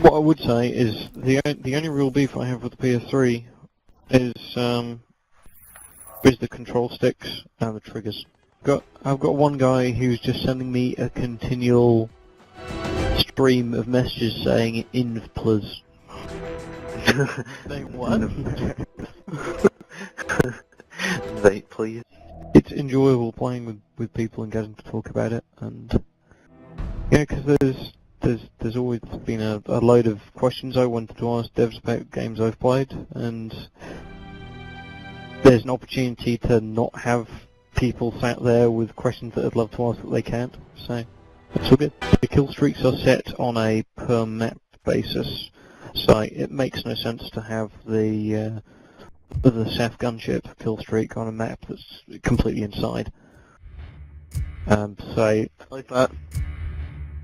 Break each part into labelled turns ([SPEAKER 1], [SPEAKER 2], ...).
[SPEAKER 1] What I would say is the only real beef I have with the PS3 is the control sticks and the triggers. I've got one guy who's just sending me a continual stream of messages saying "inv plus."
[SPEAKER 2] They what? Right, please.
[SPEAKER 1] It's enjoyable playing with people and getting to talk about it, and yeah, because there's always been a load of questions I wanted to ask devs about games I've played, and there's an opportunity to not have people sat there with questions that I'd love to ask that they can't, so it's all good. The kill streaks are set on a per map basis, so it makes no sense to have the SAF gunship kill streak on a map that's completely inside. So
[SPEAKER 2] Like that.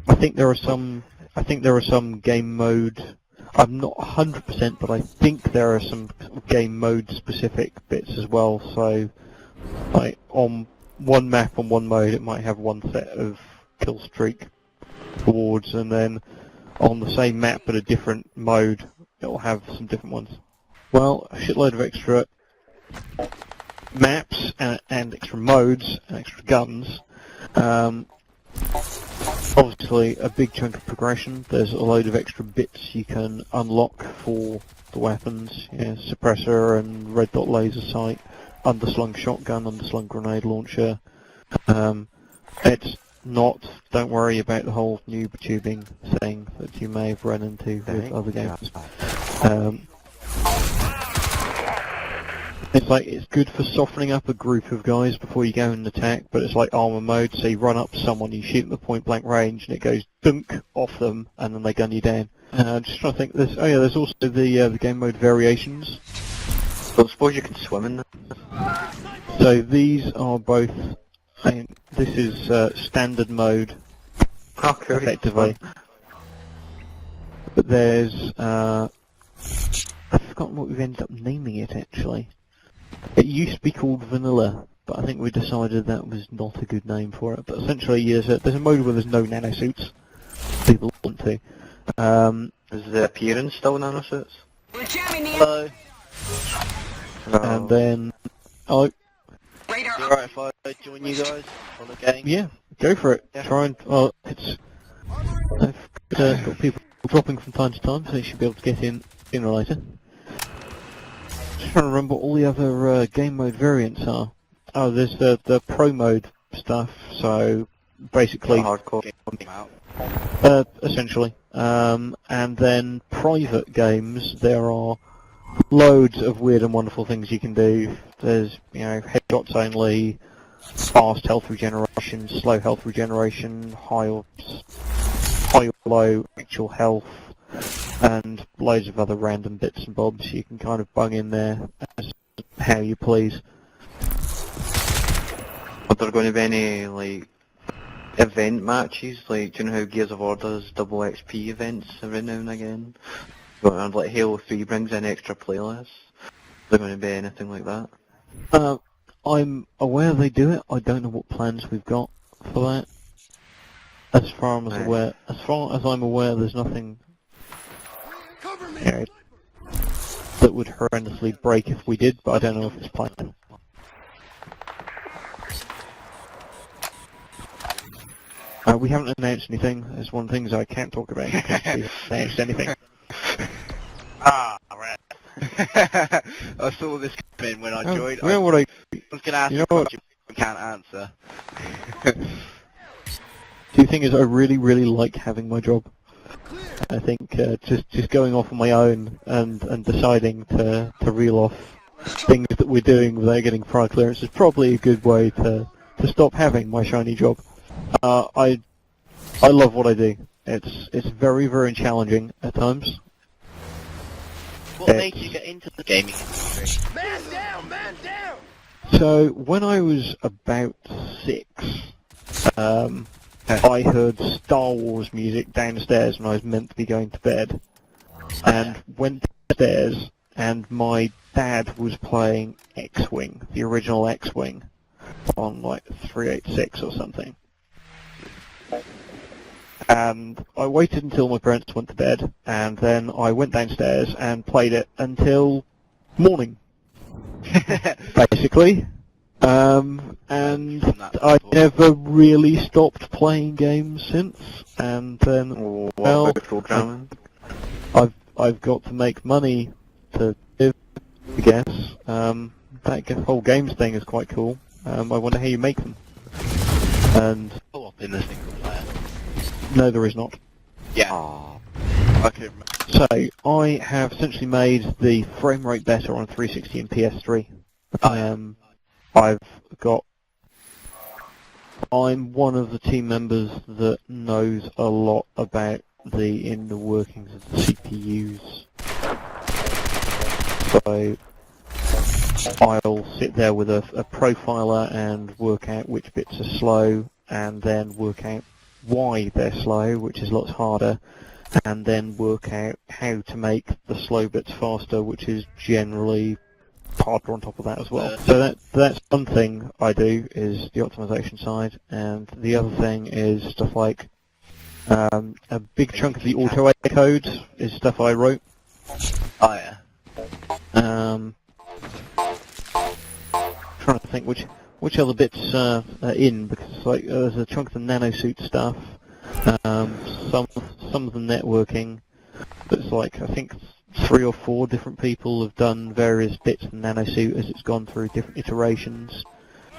[SPEAKER 1] I think there are some game mode. I'm not 100%, but I think there are some game mode specific bits as well. So, like on one map on one mode, it might have one set of kill streak rewards, and then on the same map but a different mode, it'll have some different ones. Well, a shitload of extra maps and extra modes and extra guns. Obviously, a big chunk of progression. There's a load of extra bits you can unlock for the weapons. Suppressor and red dot laser sight, underslung shotgun, underslung grenade launcher. It's not. Don't worry about the whole noob tubing thing that you may have run into with other games. It's like, it's good for softening up a group of guys before you go and attack, but it's like armor mode, so you run up to someone, you shoot them at point blank range, and it goes dunk off them, and then they gun you down. Just trying to think, there's also the game mode variations.
[SPEAKER 2] So I suppose you can swim in them.
[SPEAKER 1] So these are both, this is standard mode, effectively. But there's, I've forgotten what we've ended up naming it actually. It used to be called Vanilla, but I think we decided that was not a good name for it. But essentially, there's a mode where there's no nanosuits. People want to.
[SPEAKER 2] Is the appearance still nanosuits?
[SPEAKER 3] Hello.
[SPEAKER 1] And then,
[SPEAKER 3] You alright if I join you guys on the game?
[SPEAKER 1] yeah, go for it.
[SPEAKER 3] Yeah.
[SPEAKER 1] Try and, I've got people dropping from time to time, so you should be able to get in sooner or later. Just trying to remember what all the other game mode variants are. Oh, there's the pro mode stuff, so basically
[SPEAKER 2] Hardcore.
[SPEAKER 3] Game out.
[SPEAKER 1] essentially. And then private games, there are loads of weird and wonderful things you can do. There's, headshots only, fast health regeneration, slow health regeneration, high or low actual health, and loads of other random bits and bobs you can kind of bung in there as how you please.
[SPEAKER 2] Are there going to be any, like, event matches? Like, do you know how Gears of War does double XP events every now and again? And like Halo 3 brings in extra playlists. Is there going to be anything like that?
[SPEAKER 1] I'm aware they do it. I don't know what plans we've got for that. As far as I'm aware, there's nothing that would horrendously break if we did, but I don't know if it's planned. We haven't announced anything. There's one of the things I can't talk about because we've announced anything.
[SPEAKER 3] Ah, right. I saw this come in when I joined.
[SPEAKER 1] You know what I
[SPEAKER 3] was going to ask
[SPEAKER 1] you
[SPEAKER 3] you
[SPEAKER 1] know
[SPEAKER 3] a
[SPEAKER 1] what-
[SPEAKER 3] question you can't answer.
[SPEAKER 1] The thing is, I really, really like having my job. I think just going off on my own and deciding to reel off things that we're doing without getting prior clearance is probably a good way to stop having my shiny job. I love what I do. It's very, very challenging at times.
[SPEAKER 3] What made you get into the gaming industry?
[SPEAKER 4] Man down! Man down!
[SPEAKER 1] So when I was about 6, I heard Star Wars music downstairs when I was meant to be going to bed, and went downstairs, and my dad was playing X-Wing, the original X-Wing, on like 386 or something. and I waited until my parents went to bed, and then I went downstairs and played it until morning, basically. And I never really stopped playing games since. And then, well,
[SPEAKER 2] programming.
[SPEAKER 1] I've got to make money to live, I guess. That whole games thing is quite cool. I wonder how you make them. And
[SPEAKER 3] Co-op in the single player.
[SPEAKER 1] no, there is not.
[SPEAKER 3] Yeah.
[SPEAKER 2] Aw.
[SPEAKER 3] Okay.
[SPEAKER 1] So I have essentially made the frame rate better on 360 and PS3. I'm one of the team members that knows a lot about the inner workings of the CPUs. So I'll sit there with a profiler and work out which bits are slow, and then work out why they're slow, which is lots harder, and then work out how to make the slow bits faster, which is generally harder on top of that as well. So that's one thing I do, is the optimization side, and the other thing is stuff like a big chunk of the auto code is stuff I wrote.
[SPEAKER 3] Oh yeah.
[SPEAKER 1] Trying to think which other bits are in, because like there's a chunk of the nanosuit stuff, some of the networking. But it's like I think 3 or 4 different people have done various bits of the nanosuit as it's gone through different iterations.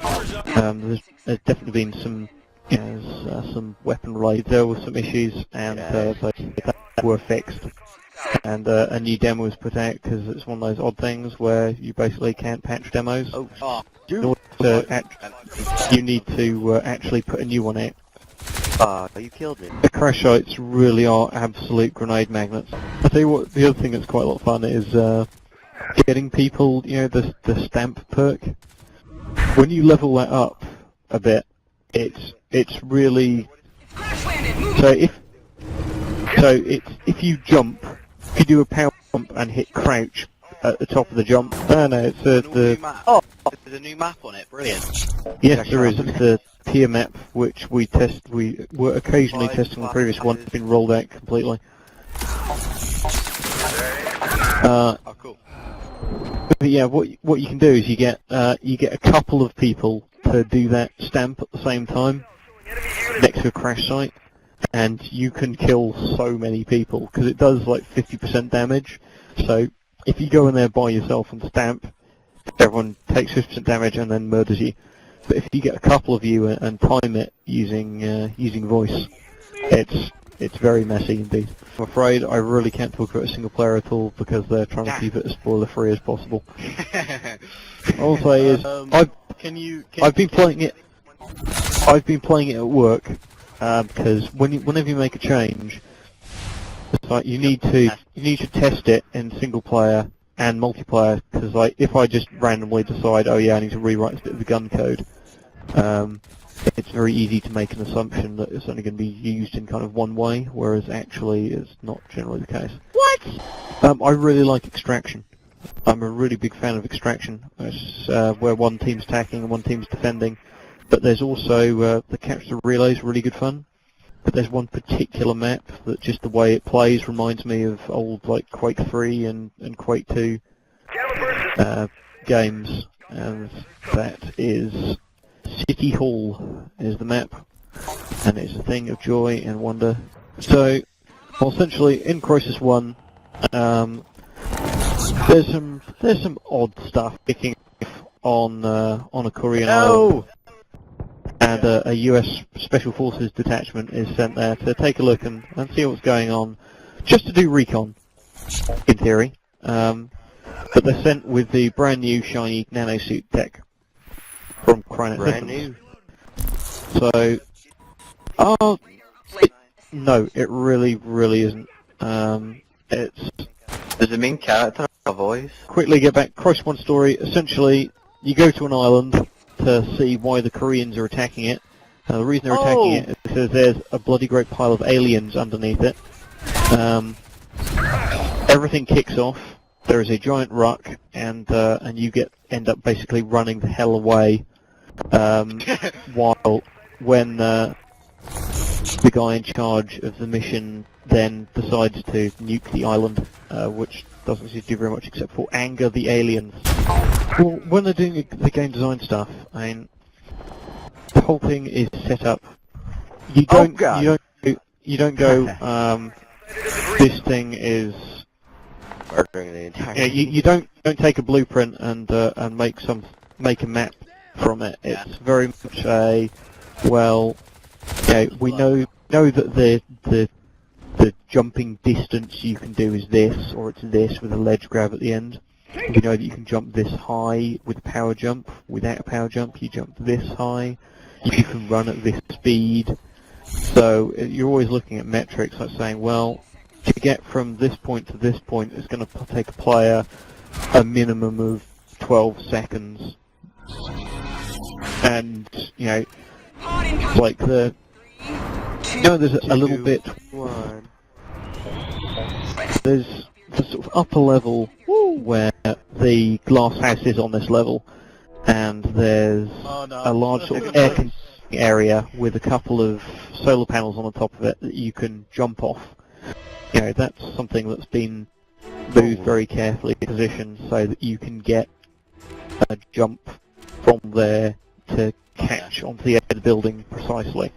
[SPEAKER 1] There's definitely been some, some weapon related. There were some issues, and they were fixed. And a new demo was put out because it's one of those odd things where you basically can't patch demos. In order to you need to actually put a new one out.
[SPEAKER 2] You killed me.
[SPEAKER 1] The crash sites really are absolute grenade magnets. I tell you what, the other thing that's quite a lot of fun is getting people, the stamp perk. When you level that up a bit, it's really if you jump, if you do a power jump and hit crouch at the top of the jump. It's
[SPEAKER 3] There's a new map on it. Brilliant.
[SPEAKER 1] Yes, there is. It's the tier map, which we were occasionally testing the previous one. It's been rolled out completely.
[SPEAKER 3] Oh, cool.
[SPEAKER 1] But yeah, what you can do is you get a couple of people to do that stamp at the same time next to a crash site, and you can kill so many people because it does like 50% damage. So if you go in there by yourself and stamp, everyone takes 50% damage and then murders you. But if you get a couple of you and time it using voice, it's very messy indeed. I'm afraid I really can't talk about a single player at all because they're trying to keep it as spoiler free as possible. All I'll say is I've been playing it at work because whenever you make a change, it's like you need to test it in single player and multiplayer, because like if I just randomly decide, oh yeah, I need to rewrite this bit of the gun code, it's very easy to make an assumption that it's only going to be used in kind of one way, whereas actually it's not generally the case. What? I really like Extraction. I'm a really big fan of Extraction. It's where one team's attacking and one team's defending, but there's also the capture the relay is really good fun. But there's one particular map that just the way it plays reminds me of old like Quake 3 and Quake 2 games, and that is City Hall is the map, and it's a thing of joy and wonder. So, well, essentially in Crysis 1, there's some odd stuff picking on a Korean island. And a US Special Forces detachment is sent there to take a look and see what's going on, just to do recon, in theory. But they're sent with the brand new shiny nanosuit tech from Crysis.
[SPEAKER 2] Brand new?
[SPEAKER 1] So, no, it really isn't.
[SPEAKER 2] Does the main character have a voice?
[SPEAKER 1] Quickly get back, Crysis 1 story. Essentially, you go to an island to see why the Koreans are attacking it. The reason they're attacking it is because there's a bloody great pile of aliens underneath it. Everything kicks off. There is a giant ruck, and you end up basically running the hell away. When the guy in charge of the mission then decides to nuke the island, which doesn't seem to do very much except for anger the aliens. Well, when they're doing the game design stuff, I mean, the whole thing is set up. You don't go. This thing is.
[SPEAKER 5] Murdering the entire.
[SPEAKER 1] Yeah, you don't take a blueprint and make a map from it. It's very much a we know that the jumping distance you can do is this, or it's this with a ledge grab at the end. We know that you can jump this high with a power jump. Without a power jump, you jump this high. You can run at this speed. So you're always looking at metrics like saying, well, to get from this point to this point, it's going to take a player a minimum of 12 seconds. And, like there's a little bit, there's the sort of upper level where the glass house is on this level, and there's a large sort of air conditioning area with a couple of solar panels on the top of it that you can jump off. That's something that's been moved very carefully positioned so that you can get a jump from there to catch onto the edge of the building precisely.